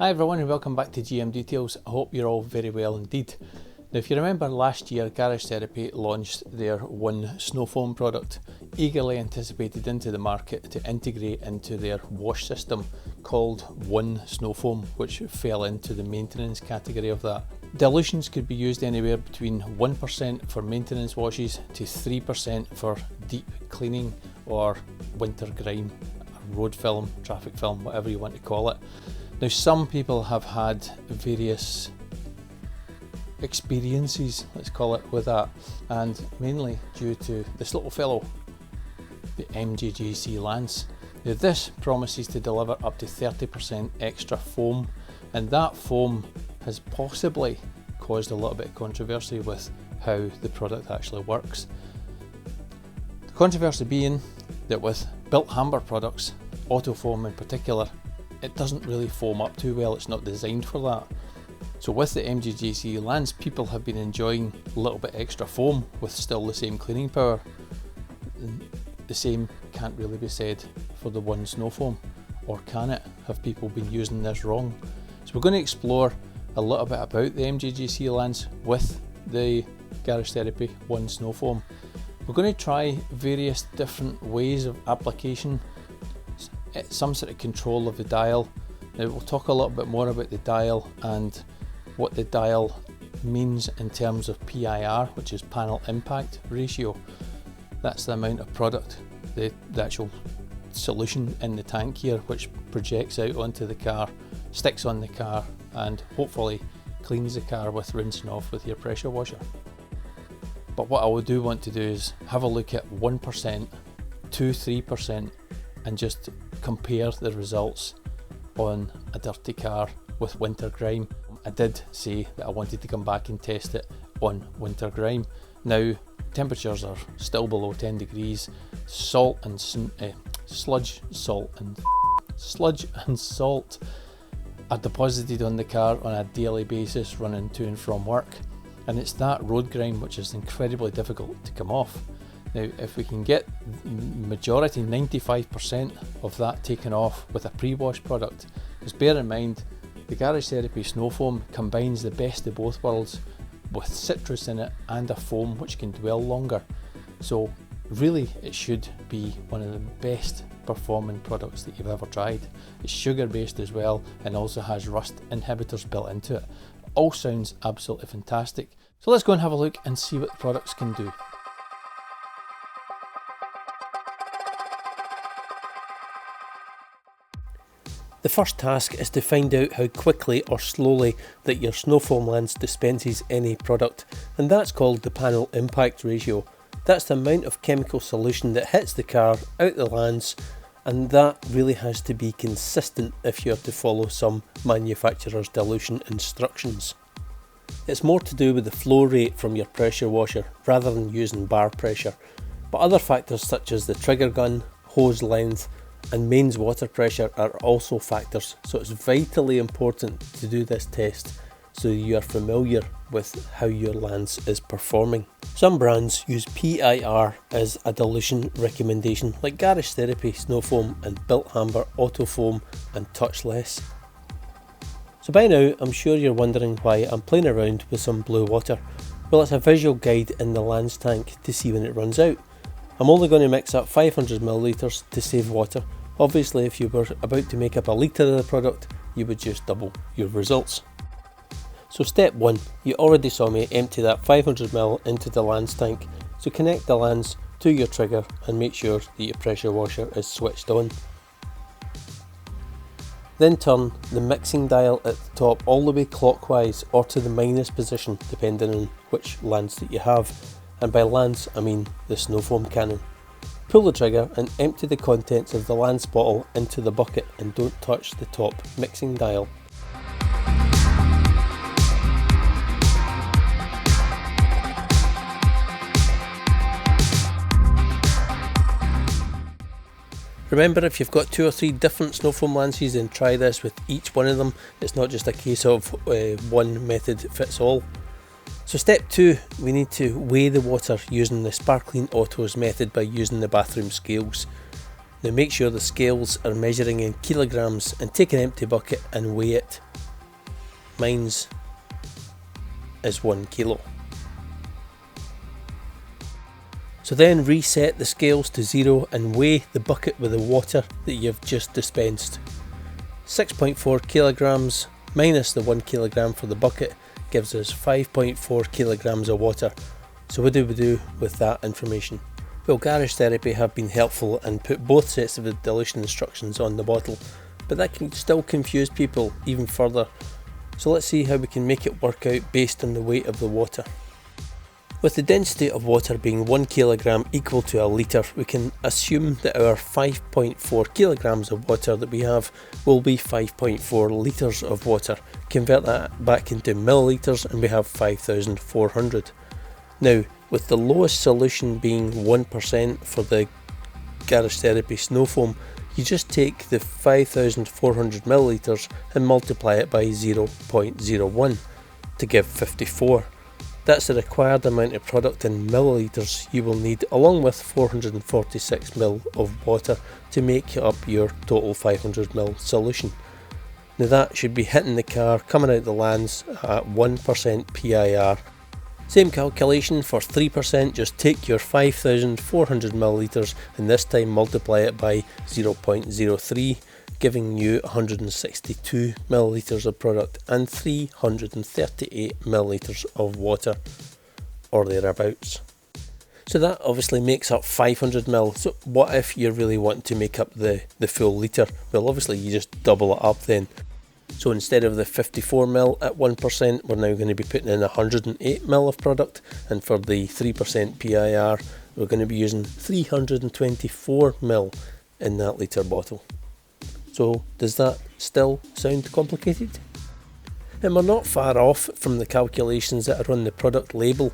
Hi everyone and welcome back to GM Details. I hope you're all very well indeed. Now if you remember last year, Garage Therapy launched their One Snowfoam product, eagerly anticipated into the market to integrate into their wash system called One Snowfoam, which fell into the maintenance category of that. Dilutions could be used anywhere between 1% for maintenance washes to 3% for deep cleaning or winter grime, road film, traffic film, whatever you want to call it. Now some people have had various experiences, let's call it, with that, and mainly due to this little fellow, the MJJC Lance. Now this promises to deliver up to 30% extra foam, and that foam has possibly caused a little bit of controversy with how the product actually works. The controversy being that with built hamper products, auto foam in particular, it doesn't really foam up too well. It's not designed for that. So with the MJJC Lance, people have been enjoying a little bit extra foam with still the same cleaning power. The same can't really be said for the One Snowfoam, or can it? Have people been using this wrong? So we're going to explore a little bit about the MJJC Lance with the Garage Therapy One Snowfoam. We're going to try various different ways of application, some sort of control of the dial. Now we'll talk a little bit more about the dial and what the dial means in terms of PIR, which is panel impact ratio. That's the amount of product, the actual solution in the tank here, which projects out onto the car, sticks on the car, and hopefully cleans the car with rinsing off with your pressure washer. But what I do want to do is have a look at 1% to 3% and just compare the results on a dirty car with winter grime. I did say that I wanted to come back and test it on winter grime. Now temperatures are still below 10 degrees, sludge and salt are deposited on the car on a daily basis running to and from work, and it's that road grime which is incredibly difficult to come off. Now if we can get majority, 95% of that taken off with a pre-wash product, because bear in mind the Garage Therapy Snowfoam combines the best of both worlds with citrus in it and a foam which can dwell longer. So really it should be one of the best performing products that you've ever tried. It's sugar based as well and also has rust inhibitors built into it. All sounds absolutely fantastic. So let's go and have a look and see what the products can do. The first task is to find out how quickly or slowly that your Snowfoam Lance dispenses any product, and that's called the panel impact ratio. That's the amount of chemical solution that hits the car out the lance, and that really has to be consistent if you're to follow some manufacturer's dilution instructions. It's more to do with the flow rate from your pressure washer rather than using bar pressure, but other factors such as the trigger gun, hose length and mains water pressure are also factors, so it's vitally important to do this test so you are familiar with how your lance is performing. Some brands use PIR as a dilution recommendation, like Garage Therapy Snowfoam and Built Hamper Auto Foam and Touchless. So by now I'm sure you're wondering why I'm playing around with some blue water. Well, it's a visual guide in the lance tank to see when it runs out. I'm only going to mix up 500 millilitres to save water. Obviously if you were about to make up a litre of the product, you would just double your results. So step 1, you already saw me empty that 500ml into the lance tank, so connect the lance to your trigger and make sure that your pressure washer is switched on. Then turn the mixing dial at the top all the way clockwise or to the minus position depending on which lance that you have, and by lance I mean the Snowfoam cannon. Pull the trigger and empty the contents of the lance bottle into the bucket and don't touch the top mixing dial. Remember, if you've got 2 or 3 different Snowfoam lances, then try this with each one of them. It's not just a case of one method fits all. So step 2, we need to weigh the water using the Sparkling Autos method by using the bathroom scales. Now make sure the scales are measuring in kilograms and take an empty bucket and weigh it. mine's is 1 kilo. So then reset the scales to 0 and weigh the bucket with the water that you've just dispensed. 6.4 kilograms minus the 1 kilogram for the bucket gives us 5.4 kilograms of water. So what do we do with that information? Well, Garage Therapy have been helpful and put both sets of the dilution instructions on the bottle, but that can still confuse people even further. So let's see how we can make it work out based on the weight of the water. With the density of water being 1 kilogram equal to a litre, we can assume that our 5.4 kilograms of water that we have will be 5.4 litres of water. Convert that back into millilitres and we have 5,400. Now, with the lowest solution being 1% for the Garage Therapy Snowfoam, you just take the 5,400 millilitres and multiply it by 0.01 to give 54. That's the required amount of product in millilitres you will need, along with 446 ml of water to make up your total 500 ml solution. Now that should be hitting the car coming out the lands at 1% PIR. Same calculation for 3%, just take your 5,400 millilitres and this time multiply it by 0.03, giving you 162 millilitres of product and 338 millilitres of water, or thereabouts. So that obviously makes up 500 ml. So what if you really want to make up the full litre? Well, obviously you just double it up then. So instead of the 54 ml at 1%, we're now going to be putting in 108 ml of product, and for the 3% PIR, we're going to be using 324 ml in that litre bottle. So does that still sound complicated? And we're not far off from the calculations that are on the product label,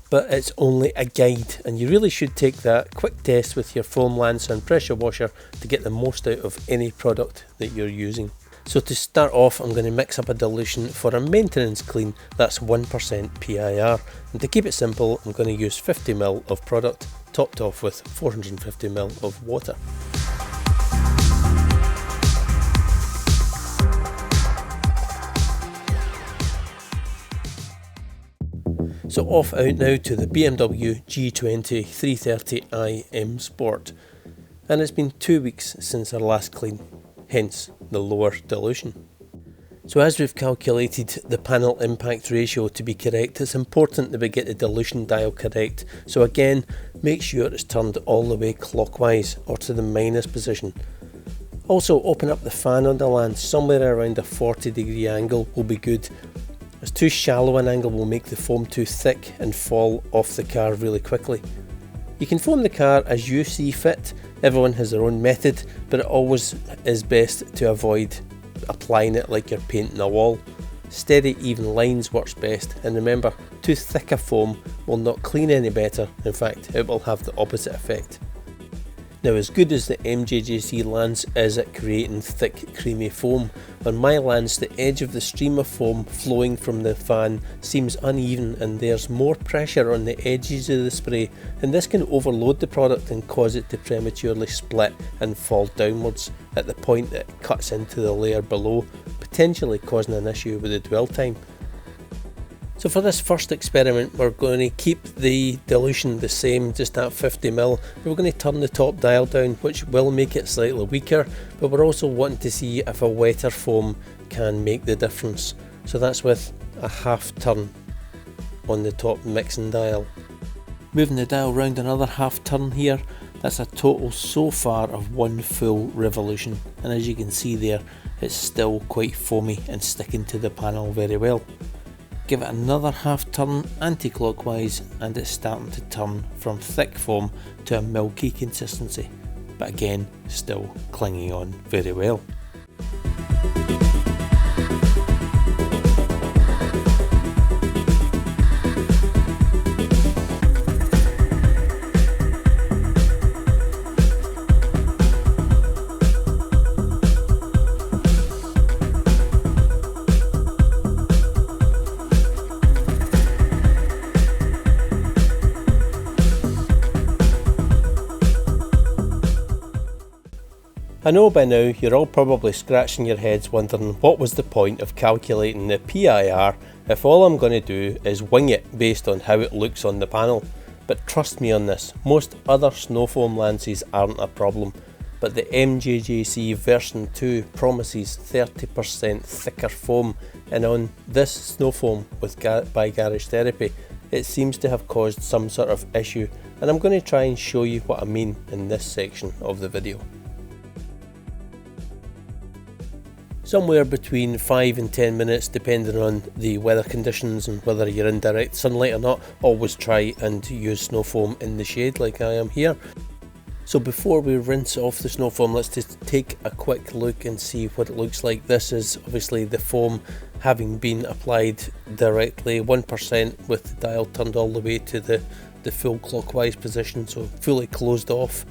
but it's only a guide, and you really should take that quick test with your foam lance and pressure washer to get the most out of any product that you're using. So to start off, I'm going to mix up a dilution for a maintenance clean that's 1% PIR, and to keep it simple, I'm going to use 50 ml of product topped off with 450 ml of water. So off out now to the BMW G20 330i M Sport, and it's been 2 weeks since our last clean, hence the lower dilution. So as we've calculated the panel impact ratio to be correct, it's important that we get the dilution dial correct. So again, make sure it's turned all the way clockwise or to the minus position. Also open up the fan on the lance, somewhere around a 40-degree angle will be good, as too shallow an angle will make the foam too thick and fall off the car really quickly. You can foam the car as you see fit, everyone has their own method, but it always is best to avoid applying it like you're painting a wall. Steady even lines works best, and remember, too thick a foam will not clean any better, in fact it will have the opposite effect. Now, as good as the MJJC lance is at creating thick creamy foam, on my lance the edge of the stream of foam flowing from the fan seems uneven and there's more pressure on the edges of the spray, and this can overload the product and cause it to prematurely split and fall downwards at the point that it cuts into the layer below, potentially causing an issue with the dwell time. So for this first experiment, we're going to keep the dilution the same, just at 50 ml. We're going to turn the top dial down, which will make it slightly weaker, but we're also wanting to see if a wetter foam can make the difference. So that's with a half turn on the top mixing dial. Moving the dial round another half turn here, that's a total so far of 1 full revolution. And as you can see there, it's still quite foamy and sticking to the panel very well. Give it another half turn anti-clockwise and it's starting to turn from thick foam to a milky consistency, but again still clinging on very well. I know by now you're all probably scratching your heads wondering what was the point of calculating the PIR if all I'm going to do is wing it based on how it looks on the panel. But trust me on this, most other snowfoam lances aren't a problem, but the MJJC version 2 promises 30% thicker foam, and on this snowfoam by Garage Therapy it seems to have caused some sort of issue, and I'm going to try and show you what I mean in this section of the video. Somewhere between 5 and 10 minutes depending on the weather conditions and whether you're in direct sunlight or not. Always try and use snowfoam in the shade like I am here. So before we rinse off the snowfoam, let's just take a quick look and see what it looks like. This is obviously the foam having been applied directly, 1% with the dial turned all the way to the full clockwise position, so fully closed off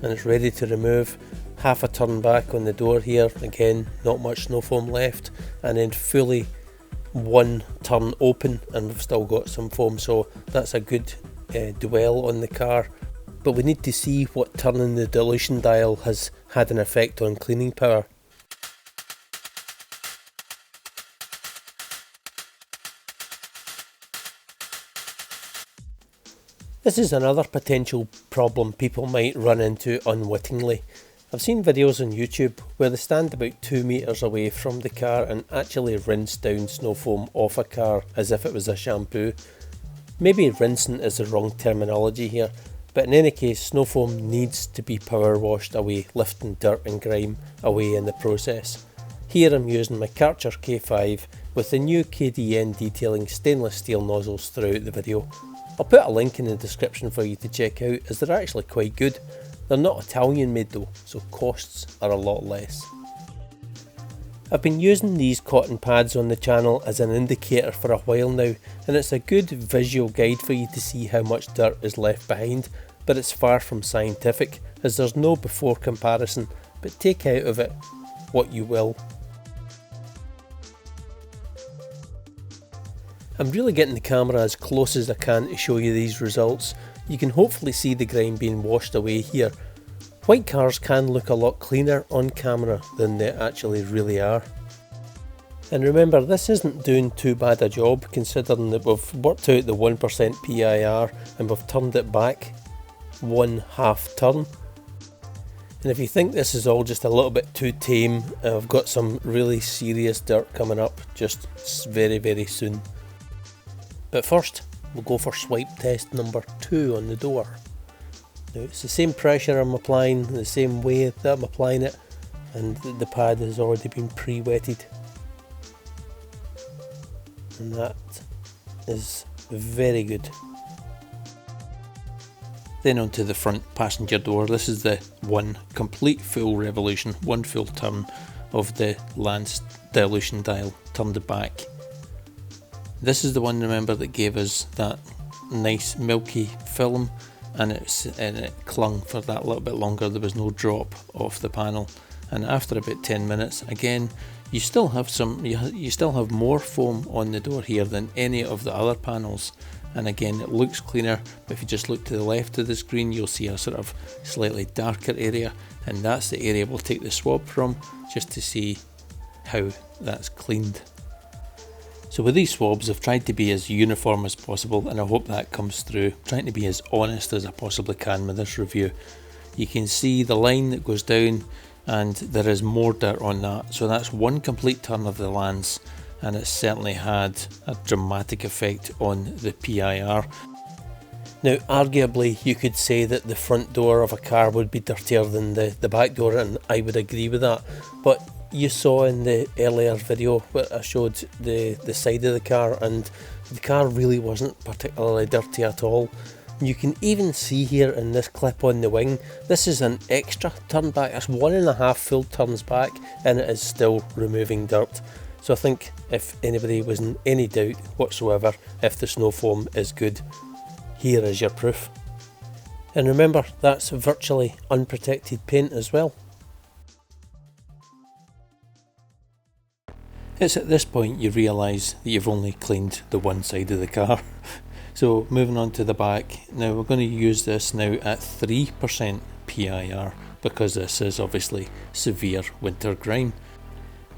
and it's ready to remove. Half a turn back on the door here, again not much snowfoam left, and then fully one turn open and we've still got some foam, so that's a good dwell on the car. But we need to see what turning the dilution dial has had an effect on cleaning power. This is another potential problem people might run into unwittingly. I've seen videos on YouTube where they stand about 2 meters away from the car and actually rinse down snowfoam off a car as if it was a shampoo. Maybe rinsing is the wrong terminology here, but in any case snowfoam needs to be power washed away, lifting dirt and grime away in the process. Here I'm using my Karcher K5 with the new KDN detailing stainless steel nozzles throughout the video. I'll put a link in the description for you to check out as they're actually quite good. They're not Italian made though, so costs are a lot less. I've been using these cotton pads on the channel as an indicator for a while now, and it's a good visual guide for you to see how much dirt is left behind, but it's far from scientific as there's no before comparison, but take out of it what you will. I'm really getting the camera as close as I can to show you these results. You can hopefully see the grime being washed away here. White cars can look a lot cleaner on camera than they actually really are. And remember, this isn't doing too bad a job considering that we've worked out the 1% PIR and we've turned it back 1/2 turn. And if you think this is all just a little bit too tame, I've got some really serious dirt coming up just very soon. But first, we'll go for swipe test number 2 on the door. Now it's the same pressure I'm applying, the same way that I'm applying it, and the pad has already been pre-wetted. And that is very good. Then onto the front passenger door. This is the one complete full revolution, one full turn of the lance dilution dial turned back. This is the one, remember, that gave us that nice milky film, and it clung for that little bit longer. There was no drop off the panel, and after about 10 minutes, again, you still have you still have more foam on the door here than any of the other panels. And again, it looks cleaner, but if you just look to the left of the screen, you'll see a sort of slightly darker area, and that's the area we'll take the swab from, just to see how that's cleaned. So with these swabs, I've tried to be as uniform as possible, and I hope that comes through. I'm trying to be as honest as I possibly can with this review. You can see the line that goes down, and there is more dirt on that. So that's one complete turn of the lance, and it's certainly had a dramatic effect on the PIR. Now arguably you could say that the front door of a car would be dirtier than the back door, and I would agree with that, but you saw in the earlier video where I showed the side of the car, and the car really wasn't particularly dirty at all. You can even see here in this clip on the wing, this is an extra turn back. It's 1.5 full turns back, and it is still removing dirt. So I think if anybody was in any doubt whatsoever if the snowfoam is good, here is your proof. And remember, that's virtually unprotected paint as well. It's at this point you realise that you've only cleaned the one side of the car. So moving on to the back, now we're going to use this now at 3% PIR. because this is obviously severe winter grime.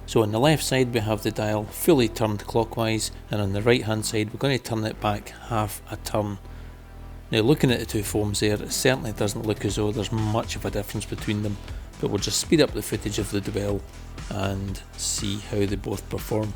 So on the left side we have the dial fully turned clockwise, and on the right hand side we're going to turn it back half a turn. Now looking at the two foams there, it certainly doesn't look as though there's much of a difference between them, but we'll just speed up the footage of the duel and see how they both perform.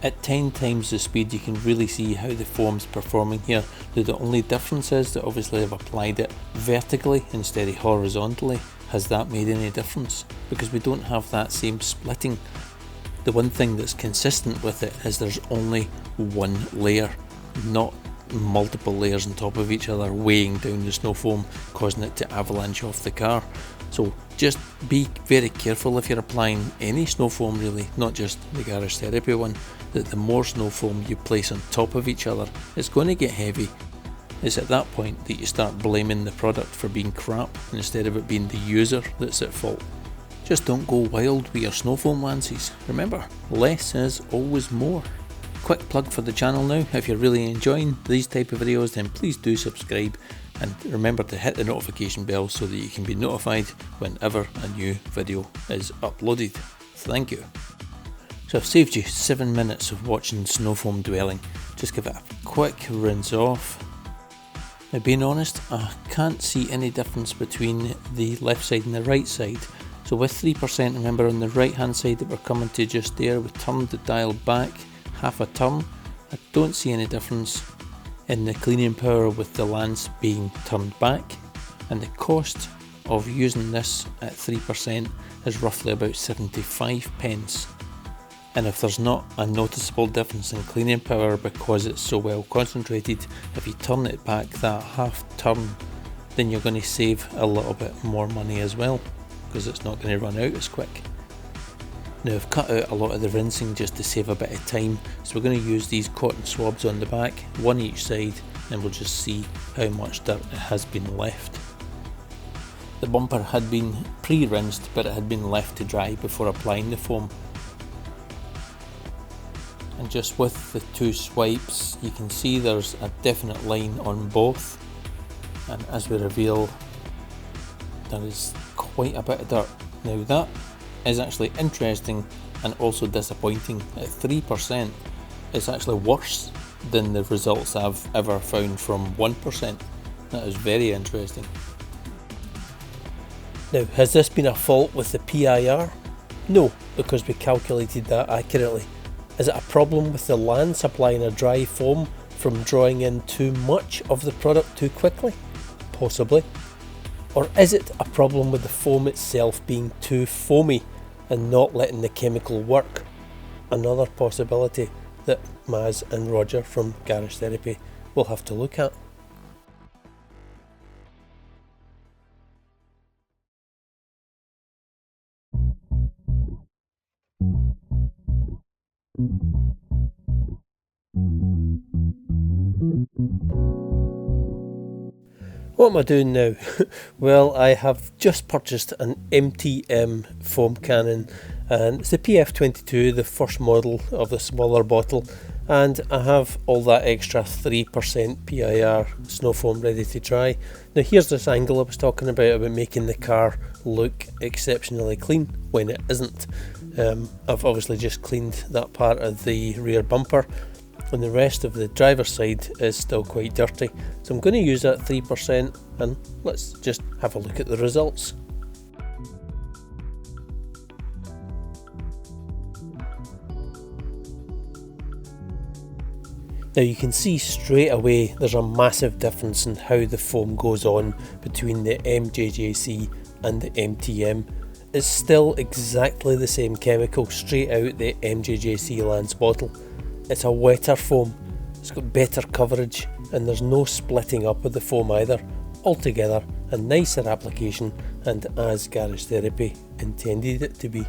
At 10 times the speed you can really see how the foam's performing here. Now the only difference is that obviously I've applied it vertically instead of horizontally. Has that made any difference? Because we don't have that same splitting. The one thing that's consistent with it is there's only one layer, not multiple layers on top of each other weighing down the snow foam, causing it to avalanche off the car. So just be very careful if you're applying any snow foam really, not just the Garage Therapy one, that the more snow foam you place on top of each other, it's going to get heavy. It's at that point that you start blaming the product for being crap instead of it being the user that's at fault. Just don't go wild with your snow foam lances. Remember, less is always more. Quick plug for the channel now. If you're really enjoying these type of videos, then please do subscribe, and remember to hit the notification bell so that you can be notified whenever a new video is uploaded. Thank you. So I've saved you 7 minutes of watching snow foam dueling. Just give it a quick rinse off. Now being honest, I can't see any difference between the left side and the right side. So with 3%, remember on the right hand side that we're coming to just there, we turned the dial back half a turn. I don't see any difference in the cleaning power with the lance being turned back, and the cost of using this at 3% is roughly about 75 pence. And if there's not a noticeable difference in cleaning power because it's so well concentrated, if you turn it back that half turn, then you're going to save a little bit more money as well, because it's not going to run out as quick. Now I've cut out a lot of the rinsing just to save a bit of time, so we're going to use these cotton swabs on the back, one each side, and we'll just see how much dirt has been left. The bumper had been pre-rinsed, but it had been left to dry before applying the foam. And just with the two swipes you can see there's a definite line on both, and as we reveal, there is quite a bit of dirt. Now that is actually interesting and also disappointing. At 3% it's actually worse than the results I've ever found from 1%. That is very interesting. Now has this been a fault with the PIR? No, because we calculated that accurately. Is it a problem with the lance applying a dry foam from drawing in too much of the product too quickly? Possibly. Or is it a problem with the foam itself being too foamy and not letting the chemical work? Another possibility that Maz and Roger from Garage Therapy will have to look at. What am I doing now? Well, I have just purchased an MTM foam cannon, and it's the PF22, the first model of the smaller bottle, and I have all that extra 3% PIR snow foam ready to try. Now here's this angle I was talking about making the car look exceptionally clean when it isn't. I've obviously just cleaned that part of the rear bumper, and the rest of the driver's side is still quite dirty. So I'm going to use that 3% and let's just have a look at the results. Now you can see straight away there's a massive difference in how the foam goes on between the MJJC and the MTM. It's still exactly the same chemical straight out the MJJC Lance bottle. It's a wetter foam, it's got better coverage, and there's no splitting up of the foam either. Altogether a nicer application, and as Garage Therapy intended it to be.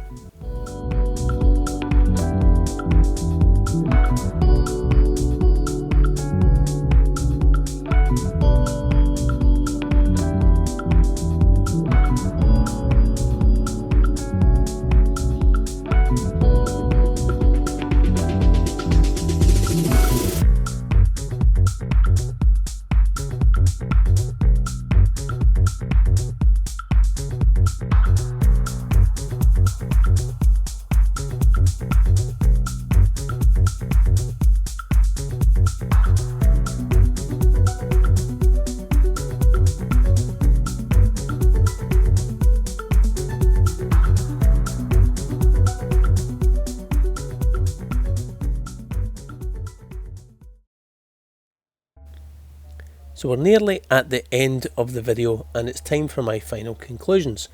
So we're nearly at the end of the video and it's time for my final conclusions.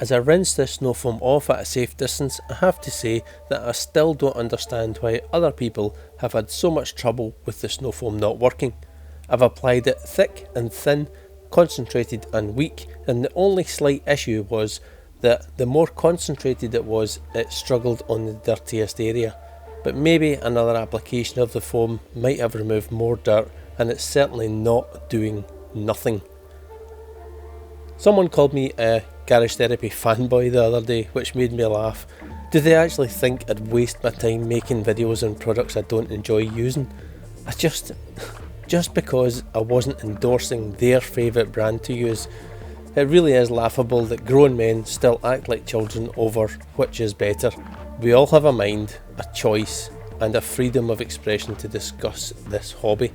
As I rinse this snow foam off at a safe distance, I have to say that I still don't understand why other people have had so much trouble with the snow foam not working. I've applied it thick and thin, concentrated and weak, and the only slight issue was that the more concentrated it was, it struggled on the dirtiest area. But maybe another application of the foam might have removed more dirt, and it's certainly not doing nothing. Someone called me a Garage Therapy fanboy the other day, which made me laugh. Do they actually think I'd waste my time making videos on products I don't enjoy using? Just because I wasn't endorsing their favourite brand to use. It really is laughable that grown men still act like children over which is better. We all have a mind, a choice, and a freedom of expression to discuss this hobby.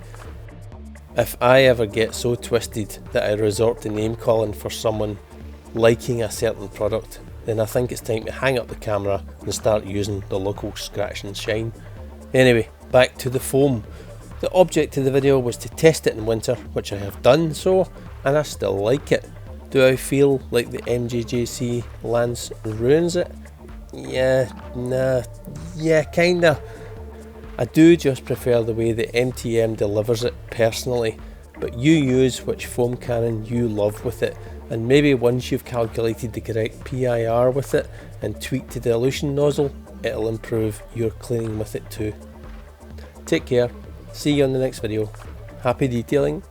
If I ever get so twisted that I resort to name calling for someone liking a certain product, then I think it's time to hang up the camera and start using the local scratch and shine. Anyway, back to the foam. The object of the video was to test it in winter, which I have done so, and I still like it. Do I feel like the MJJC lance ruins it? Yeah, kinda. I do just prefer the way the MTM delivers it personally, but you use which foam cannon you love with it, and maybe once you've calculated the correct PIR with it and tweaked the dilution nozzle, it'll improve your cleaning with it too. Take care, see you on the next video. Happy detailing.